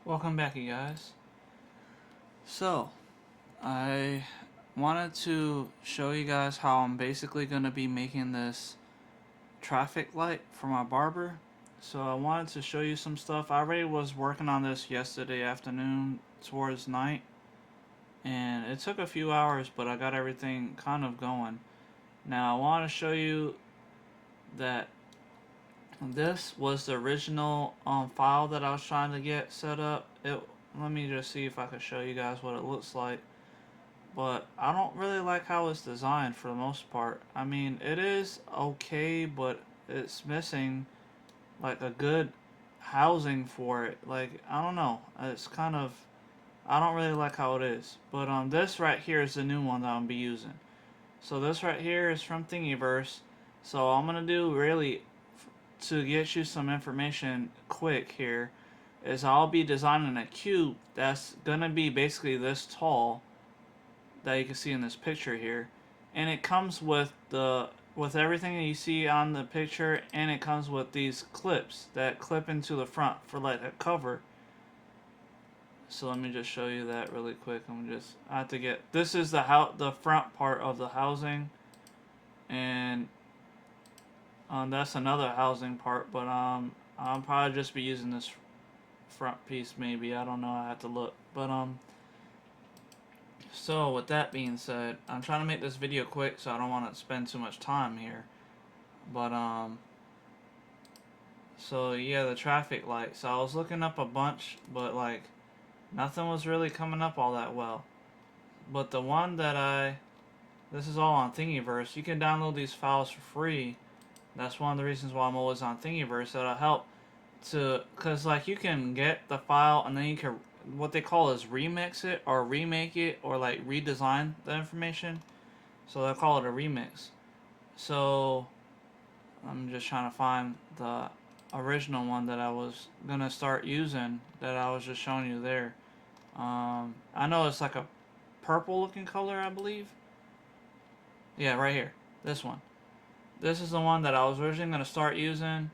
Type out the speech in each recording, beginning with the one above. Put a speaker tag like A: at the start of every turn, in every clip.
A: Welcome back, you guys. So, I wanted to show you guys how I'm basically going to be making this traffic light for my barber. So, I wanted to show you some stuff. I already was working on this yesterday afternoon towards night, and it took a few hours, but I got everything kind of going. Now, I want to show you that this was the original file that I was trying to get set up. Let me just see if I can show you guys what it looks like. But I don't really like how it's designed for the most part. I mean, it is okay, but it's missing like a good housing for it. Like, I don't know. It's kind of, I don't really like how it is. But this right here is the new one that I'm gonna be using. So this right here is from Thingiverse. So I'm gonna do really to get you some information quick here is I'll be designing a cube that's gonna be basically this tall that you can see in this picture here, and it comes with everything that you see on the picture, and it comes with these clips that clip into the front for like a cover. So let me just show you that really quick. I have to get, this is the front part of the housing, and that's another housing part, but I'll probably just be using this front piece maybe. I don't know. I have to look. But so with that being said, I'm trying to make this video quick, so I don't want to spend too much time here. But so yeah, the traffic lights. So I was looking up a bunch, but like nothing was really coming up all that well. But the one that this is all on Thingiverse. You can download these files for free. That's one of the reasons why I'm always on Thingiverse. That'll help cause like you can get the file and then you can, what they call is remix it or remake it or like redesign the information. So they'll call it a remix. So I'm just trying to find the original one that I was gonna start using that I was just showing you there. I know it's like a purple looking color, I believe. Yeah, right here. This one. This is the one that I was originally gonna start using,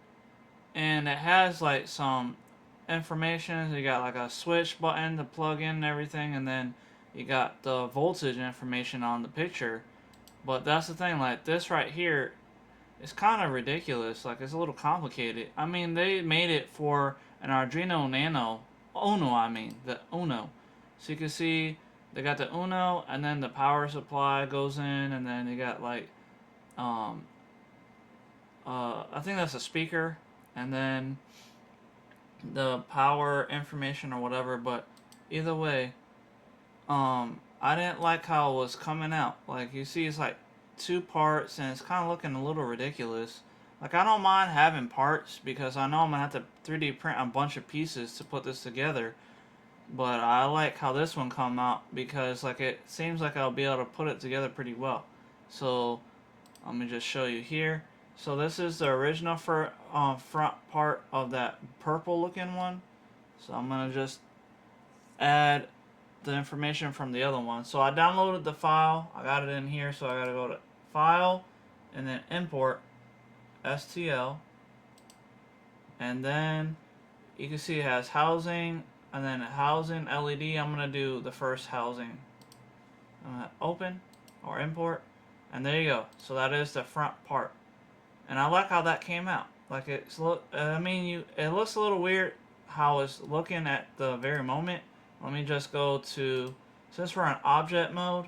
A: and it has like some information. You got like a switch button to plug in and everything, and then you got the voltage information on the picture. But that's the thing, like this right here is kind of ridiculous. Like, it's a little complicated. I mean, they made it for an Arduino Nano Uno. I mean the Uno. So you can see they got the Uno, and then the power supply goes in, and then you got like um I think that's a speaker, and then the power information or whatever. But either way, I didn't like how it was coming out. Like, you see, it's like two parts, and it's kind of looking a little ridiculous. Like, I don't mind having parts because I know I'm gonna have to 3D print a bunch of pieces to put this together. But I like how this one come out because like it seems like I'll be able to put it together pretty well. So let me just show you here. So this is the original front part of that purple looking one. So I'm gonna just add the information from the other one. So I downloaded the file. I got it in here. So I gotta go to File and then Import STL, and then you can see it has housing and then housing LED. I'm gonna do the first housing. I'm gonna open or import, and there you go. So that is the front part, and I like how that came out. Like, it's I mean, it looks a little weird how it's looking at the very moment. Let me just go to, since we're in object mode,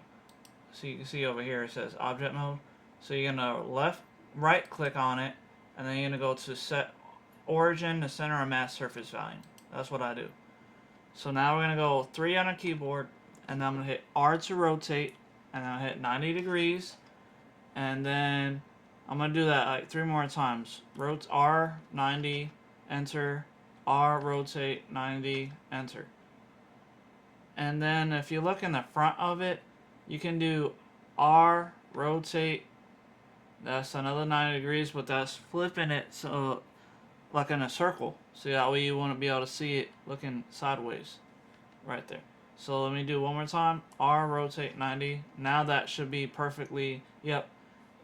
A: so you can see over here it says object mode. So you're gonna right click on it, and then you're gonna go to set origin to center of mass surface value. That's what I do. So now we're gonna go 3 on a keyboard, and then I'm gonna hit R to rotate, and I'll hit 90 degrees, and then I'm gonna do that like 3 more times. R 90, enter, R rotate 90, enter. And then if you look in the front of it, you can do R rotate. That's another 90 degrees, but that's flipping it so like in a circle. So that way you wouldn't be able to see it looking sideways right there. So let me do one more time. R rotate 90. Now that should be perfectly,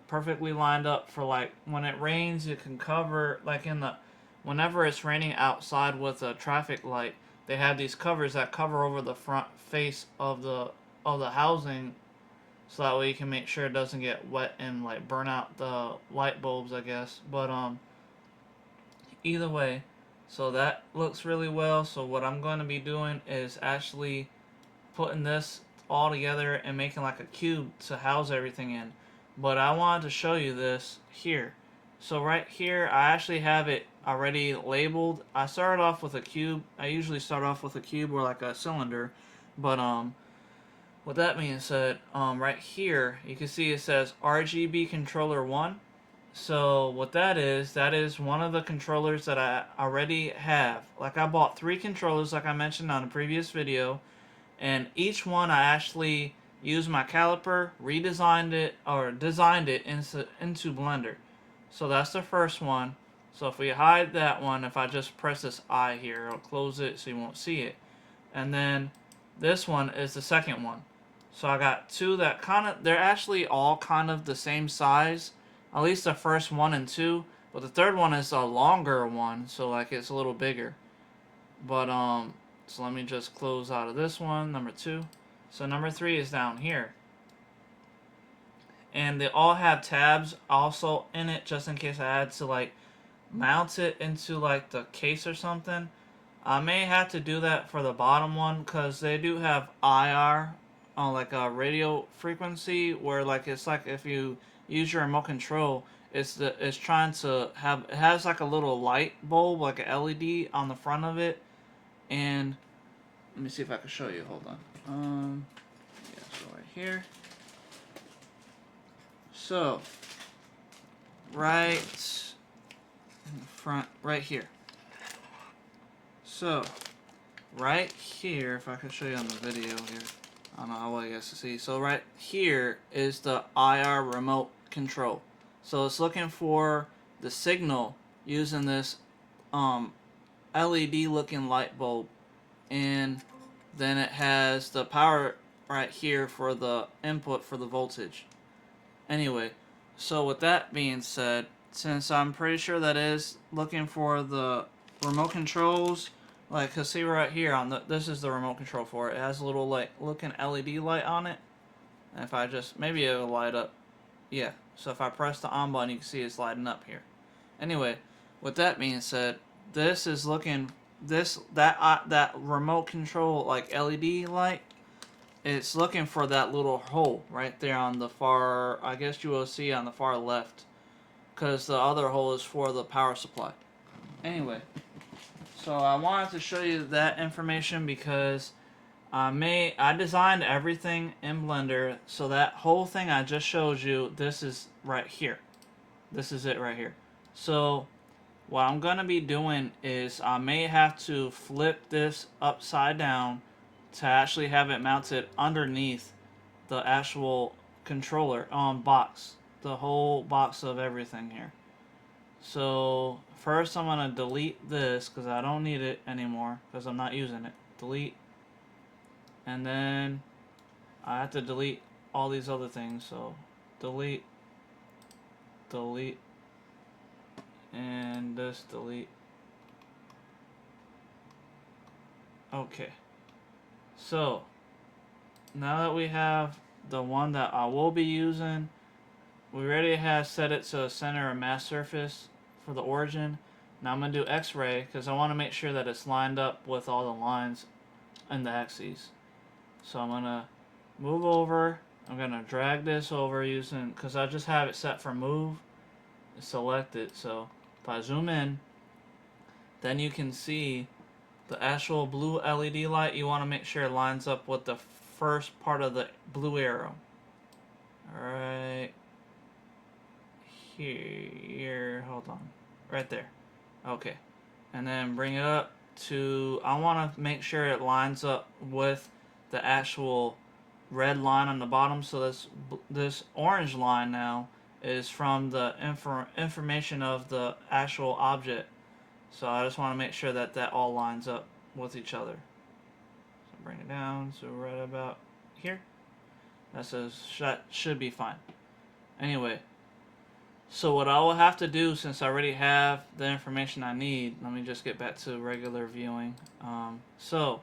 A: perfectly lined up for like when it rains, it can cover like whenever it's raining outside with a traffic light, they have these covers that cover over the front face of the housing, so that way you can make sure it doesn't get wet and like burn out the light bulbs, I guess. But either way, so that looks really well. So what I'm going to be doing is actually putting this all together and making like a cube to house everything in. But I wanted to show you this here. So right here, I actually have it already labeled. I started off with a cube. I usually start off with a cube or like a cylinder. But with that being said, right here, you can see it says RGB controller 1. So what that is one of the controllers that I already have. Like I bought 3 controllers like I mentioned on a previous video, and each one I actually used my caliper, redesigned it, or designed it into Blender. So that's the first one. So if we hide that one, if I just press this I here, I'll close it so you won't see it. And then this one is the second one. So I got 2 that they're actually all kind of the same size. At least the first 1 and 2. But the third one is a longer one, so like it's a little bigger. But so let me just close out of this one, number 2. So number 3 is down here. And they all have tabs also in it, just in case I had to like mount it into like the case or something. I may have to do that for the bottom one, because they do have IR on like a radio frequency, where like it's like if you use your remote control, it's trying to have, it has like a little light bulb, like a LED on the front of it. And let me see if I can show you. Hold on. Yeah, so right here. So right in the front, right here. So right here, if I can show you on the video here, I don't know how well you guys can see. So right here is the IR remote control. So it's looking for the signal using this LED looking light bulb, and then it has the power right here for the input for the voltage. Anyway, so with that being said, since I'm pretty sure that is looking for the remote controls, like, cause see right here on this is the remote control for it. It has a little like looking LED light on it. And if I just, maybe it'll light up. Yeah. So if I press the on button, you can see it's lighting up here. Anyway, with that being said, this is looking that remote control like LED light. It's looking for that little hole right there on the far, I guess you will see on the far left, because the other hole is for the power supply. Anyway, so I wanted to show you that information because I designed everything in Blender, so that whole thing I just showed you, this is right here. This is it right here. So what I'm going to be doing is I may have to flip this upside down to actually have it mounted underneath the actual controller box, the whole box of everything here. So first I'm going to delete this because I don't need it anymore because I'm not using it. Delete. And then I have to delete all these other things. So delete, delete, and this delete. Okay. So now that we have the one that I will be using, we already have set it to center a mass surface for the origin. Now I'm going to do X-ray because I want to make sure that it's lined up with all the lines and the axes. So I'm going to move over. I'm going to drag this over using, because I just have it set for move. Select it. So if I zoom in, then you can see the actual blue LED light. You want to make sure it lines up with the first part of the blue arrow. Alright. Here. Hold on. Right there. Okay. And then bring it up to, I want to make sure it lines up with the actual red line on the bottom. So this orange line now is from the information of the actual object. So I just want to make sure that that all lines up with each other. So bring it down so right about here. That should be fine. Anyway, So what I will have to do, since I already have the information I need, let me just get back to regular viewing. So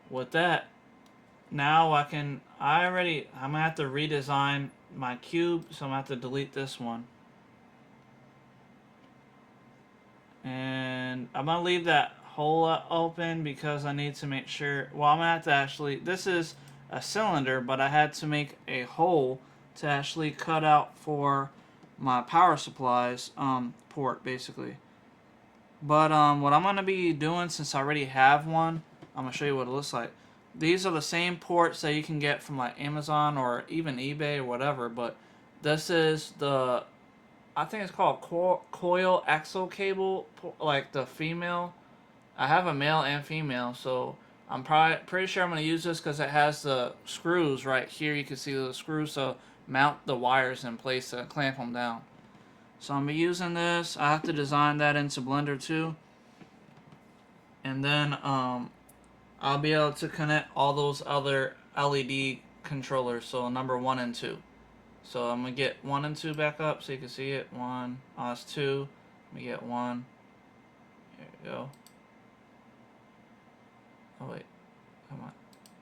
A: with that, now I'm gonna have to redesign my cube, so I'm gonna have to delete this one. And I'm gonna leave that hole open because I need to make sure, well, I'm gonna have to actually, this is a cylinder, but I had to make a hole to actually cut out for my power supplies port, basically. But what I'm gonna be doing, since I already have one, I'm gonna show you what it looks like. These are the same ports that you can get from like Amazon or even eBay or whatever, but this is the, I think it's called coil axle cable, like the female. I have a male and female, so I'm pretty sure I'm going to use this because it has the screws right here. You can see the screws to mount the wires in place to clamp them down. So I'm going to be using this. I have to design that into Blender too. And then I'll be able to connect all those other LED controllers, so number 1 and 2. So I'm going to get 1 and 2 back up so you can see it. 1, that's 2. Let me get 1. Here we go. Oh wait, come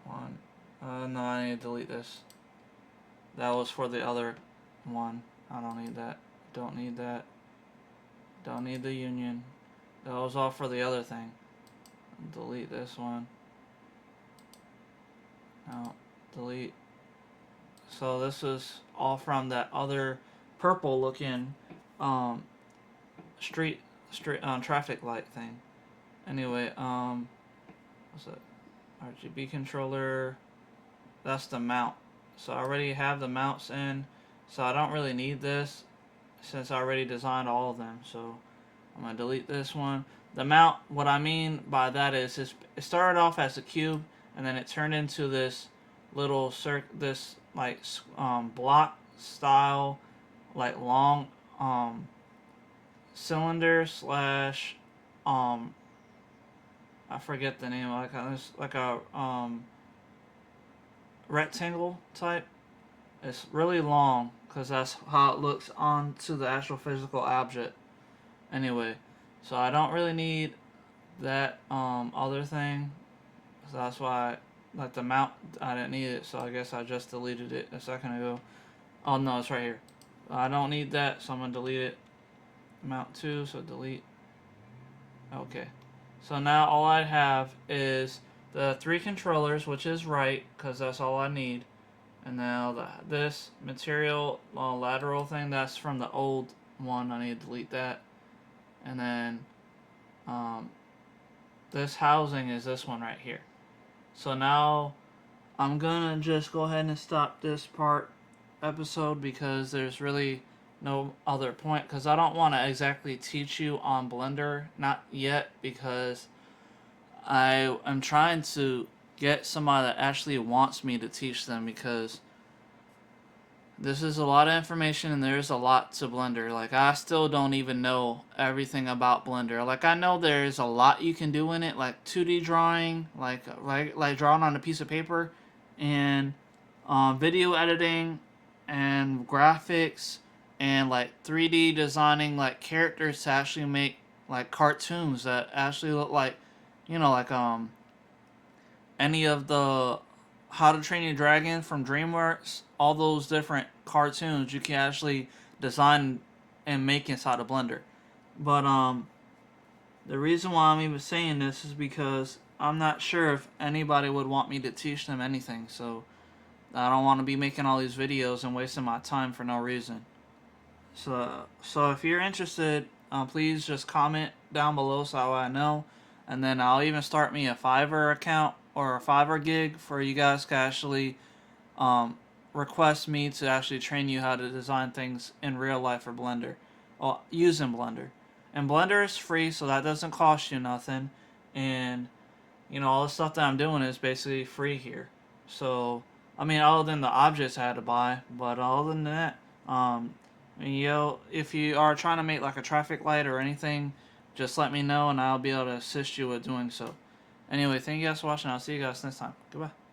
A: on. 1. No, I need to delete this. That was for the other one. I don't need that. Don't need that. Don't need the union. That was all for the other thing. Delete this one. No, delete. So this is all from that other purple looking street traffic light thing. Anyway, what's it? RGB controller. That's the mount. So I already have the mounts in, so I don't really need this since I already designed all of them. So I'm gonna delete this one. The mount, what I mean by that is it started off as a cube, and then it turned into this little like block style, like long cylinder slash I forget the name, like a rectangle type. It's really long because that's how it looks onto the actual physical object. Anyway, so I don't really need that other thing, so that's why, like the mount, I didn't need it, so I guess I just deleted it a second ago. Oh no, it's right here. I don't need that, so I'm gonna delete it. Mount 2, so delete. Okay, so now all I have is the 3 controllers, which is right because that's all I need. And now this material lateral thing, that's from the old one. I need to delete that. And then this housing is this one right here. So now I'm gonna just go ahead and stop this episode because there's really no other point, because I don't want to exactly teach you on Blender, not yet, because I am trying to get somebody that actually wants me to teach them, because this is a lot of information and there's a lot to Blender. Like, I still don't even know everything about Blender. Like, I know there's a lot you can do in it, like 2D drawing, like drawing on a piece of paper, and video editing and graphics, and like 3D designing like characters to actually make like cartoons that actually look like, you know, like any of the How to Train Your Dragon from DreamWorks, all those different cartoons you can actually design and make inside of Blender. But the reason why I'm even saying this is because I'm not sure if anybody would want me to teach them anything, so I don't want to be making all these videos and wasting my time for no reason. So if you're interested, please just comment down below so I know, and then I'll even start me a Fiverr account or a Fiverr gig for you guys to actually request me to actually train you how to design things in real life for Blender, well, using Blender. And Blender is free, so that doesn't cost you nothing, and you know, all the stuff that I'm doing is basically free here. So I mean, other than the objects I had to buy, but other than that, if you are trying to make like a traffic light or anything, just let me know and I'll be able to assist you with doing so. Anyway, thank you guys for watching. I'll see you guys next time. Goodbye.